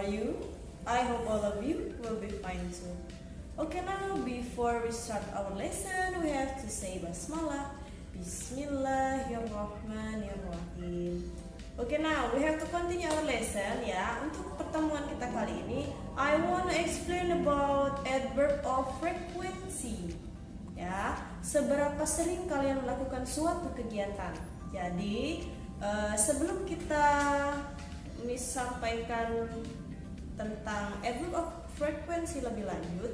are you? I hope all of you will be fine too. Okay, now before we start our lesson, we have to say basmalah. Bismillahirrahmanirrahim. Okay, now we have to continue our lesson ya. Untuk pertemuan kita kali ini, I want to explain about adverb of frequency. Ya, seberapa sering kalian melakukan suatu kegiatan. Jadi, sebelum kita sampaikan tentang adverb of frequency lebih lanjut,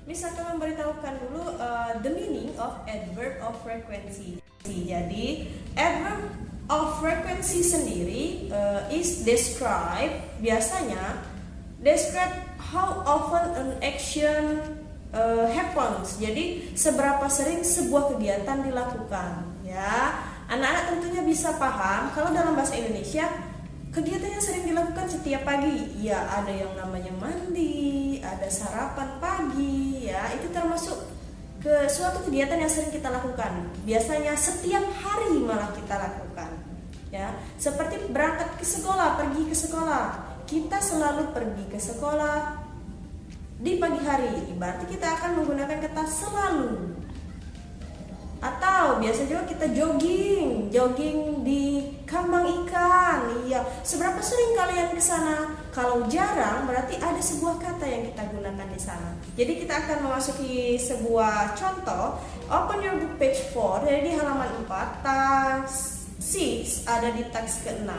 Miss akan memberitahukan dulu the meaning of adverb of frequency. Jadi, adverb of frequency sendiri is biasanya describe how often an action happens. Jadi, seberapa sering sebuah kegiatan dilakukan. Ya, anak-anak tentunya bisa paham kalau dalam bahasa Indonesia kegiatan yang sering dilakukan setiap pagi, ya ada yang namanya mandi, ada sarapan pagi, ya itu termasuk ke suatu kegiatan yang sering kita lakukan. Biasanya setiap hari malah kita lakukan, ya seperti berangkat ke sekolah, pergi ke sekolah. Kita selalu pergi ke sekolah di pagi hari, berarti kita akan menggunakan kata selalu. Atau biasa juga kita jogging di kambang ikan. Iya, seberapa sering kalian ke sana? Kalau jarang berarti ada sebuah kata yang kita gunakan di sana. Jadi kita akan memasuki sebuah contoh. Open your book page 4, jadi di halaman 4, task 6 ada di teks ke-6.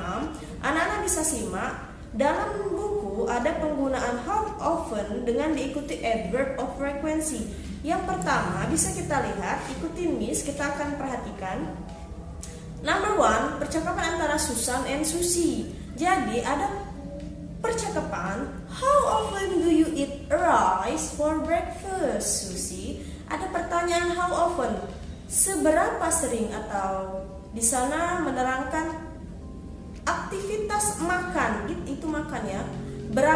Anak-anak bisa simak. Dalam buku ada penggunaan how often dengan diikuti adverb of frequency. Yang pertama bisa kita lihat, ikutin Miss, kita akan perhatikan. Number 1, percakapan antara Susan and Susie. Jadi ada percakapan, how often do you eat rice for breakfast, Susie? Ada pertanyaan how often, seberapa sering, atau di sana menerangkan aktivitas makan, itu makan ya.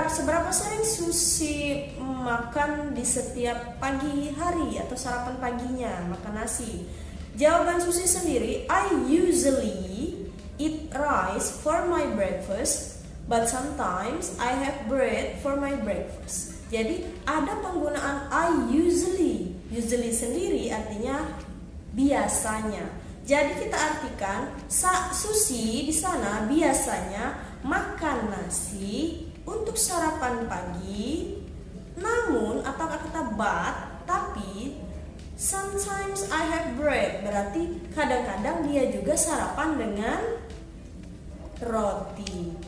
Seberapa sering Susi makan di setiap pagi hari atau sarapan paginya, makan nasi. Jawaban Susi sendiri, I usually eat rice for my breakfast, but sometimes I have bread for my breakfast. Jadi ada penggunaan I usually. Usually sendiri artinya biasanya. Jadi kita artikan Susi di sana biasanya makan nasi untuk sarapan pagi, namun atau kata but, tapi sometimes I have bread, berarti kadang-kadang dia juga sarapan dengan roti.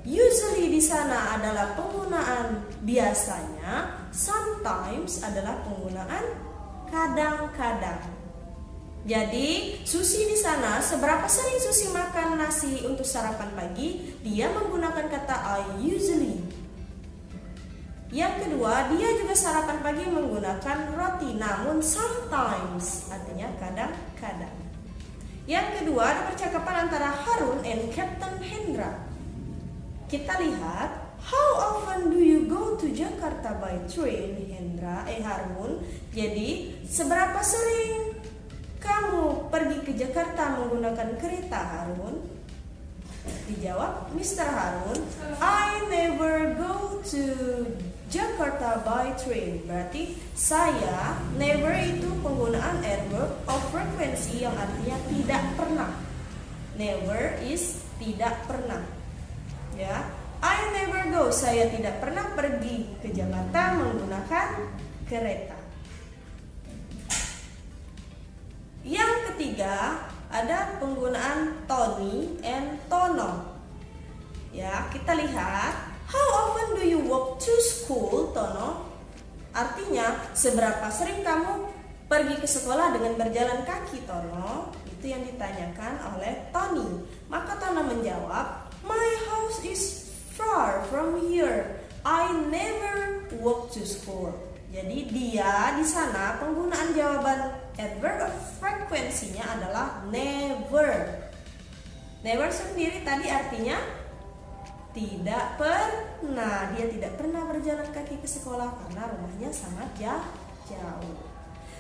Usually di sana adalah penggunaan biasanya, sometimes adalah penggunaan kadang-kadang. Jadi, Susi di sana, seberapa sering Susi makan nasi untuk sarapan pagi? Dia menggunakan kata I usually. Yang kedua, dia juga sarapan pagi menggunakan roti, namun sometimes, artinya kadang-kadang. Yang kedua, ada percakapan antara Harun and Captain Hendra. Kita lihat, how often do you go to Jakarta by train, Harun? Jadi, seberapa sering kamu pergi ke Jakarta menggunakan kereta, Harun? Dijawab Mr. Harun, I never go to Jakarta by train. Berarti saya, never itu penggunaan adverb of frequency yang artinya tidak pernah. Never is tidak pernah. Ya, I never go, saya tidak pernah pergi ke Jakarta menggunakan kereta. Yang ketiga, ada penggunaan Tony and Tono. Ya, kita lihat, how often do you walk to school, Tono? Artinya, seberapa sering kamu pergi ke sekolah dengan berjalan kaki, Tono? Itu yang ditanyakan oleh Tony. Maka Tono menjawab, my house is far from here. I never walk to school. Jadi dia di sana penggunaan jawaban adverb of frekuensinya adalah never. Never sendiri tadi artinya tidak pernah. Dia tidak pernah berjalan kaki ke sekolah karena rumahnya sangat jauh.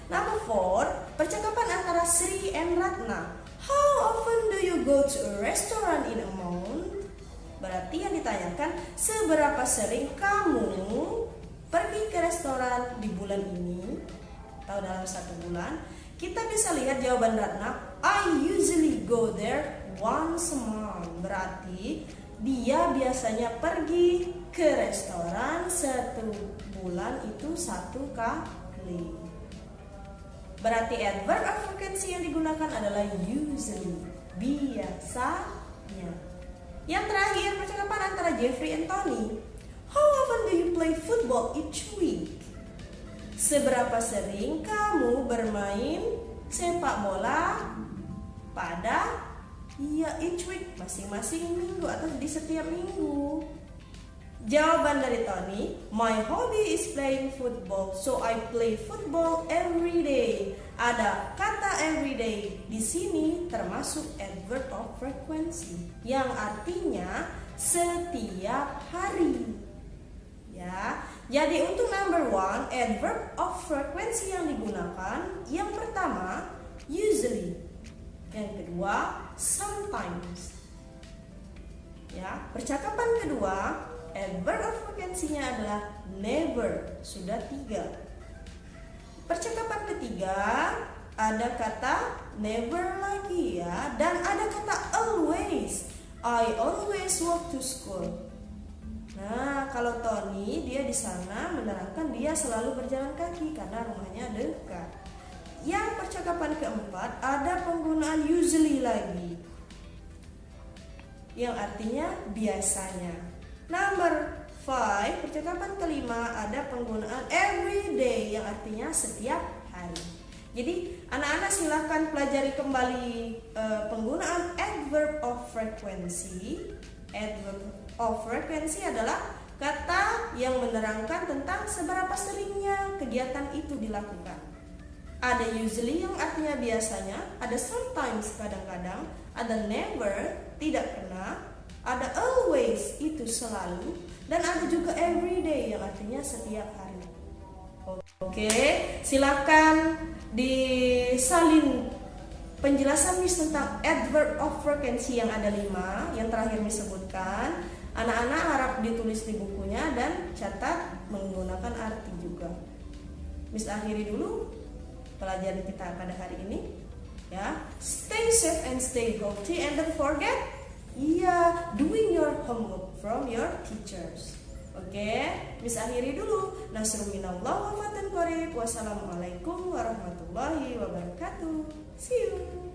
Number 4, percakapan antara Sri and Ratna. How often do you go to a restaurant in a month? Berarti yang ditanyakan, seberapa sering kamu pergi ke restoran di bulan ini atau dalam 1 bulan? Kita bisa lihat jawaban Ratna, I usually go there once a month. Berarti dia biasanya pergi ke restoran 1 bulan itu 1 kali. Berarti adverb of frequency yang digunakan adalah usually, biasanya. Yang terakhir, percakapan antara Jeffrey and Tony. How often do you play football each week? Seberapa sering kamu bermain sepak bola pada each week, masing-masing minggu atau di setiap minggu? Jawaban dari Tony, my hobby is playing football, so I play football every day. Ada kata every day di sini termasuk adverb of frequency yang artinya setiap hari. Ya, jadi untuk number 1, adverb of frequency yang digunakan, yang pertama usually, yang kedua sometimes. Ya, percakapan kedua, adverb of frequency-nya adalah never, sudah 3. Percakapan ketiga ada kata never lagi ya, dan ada kata always. I always walk to school. Nah, kalau Tony dia di sana menerangkan dia selalu berjalan kaki karena rumahnya dekat. Yang percakapan keempat ada penggunaan usually lagi, yang artinya biasanya. Number 5, percakapan kelima ada penggunaan every day yang artinya setiap hari. Jadi anak-anak silahkan pelajari kembali penggunaan adverb of frequency. Adverb of frequency adalah kata yang menerangkan tentang seberapa seringnya kegiatan itu dilakukan. Ada usually yang artinya biasanya, ada sometimes kadang-kadang, ada never tidak pernah, ada always itu selalu, dan ada juga everyday yang artinya setiap hari. Oke, silakan disalin penjelasan Miss tentang adverb of frequency yang ada 5, yang terakhir Miss sebutkan. Anak-anak harap ditulis di bukunya dan catat menggunakan arti juga. Miss akhiri dulu pelajaran kita pada hari ini. Ya, stay safe and stay healthy, and don't forget doing your homework from your teachers. Oke, Miss akhiri dulu. Nasrul minallah wa fatin qarib. Wassalamualaikum warahmatullahi wabarakatuh. See you.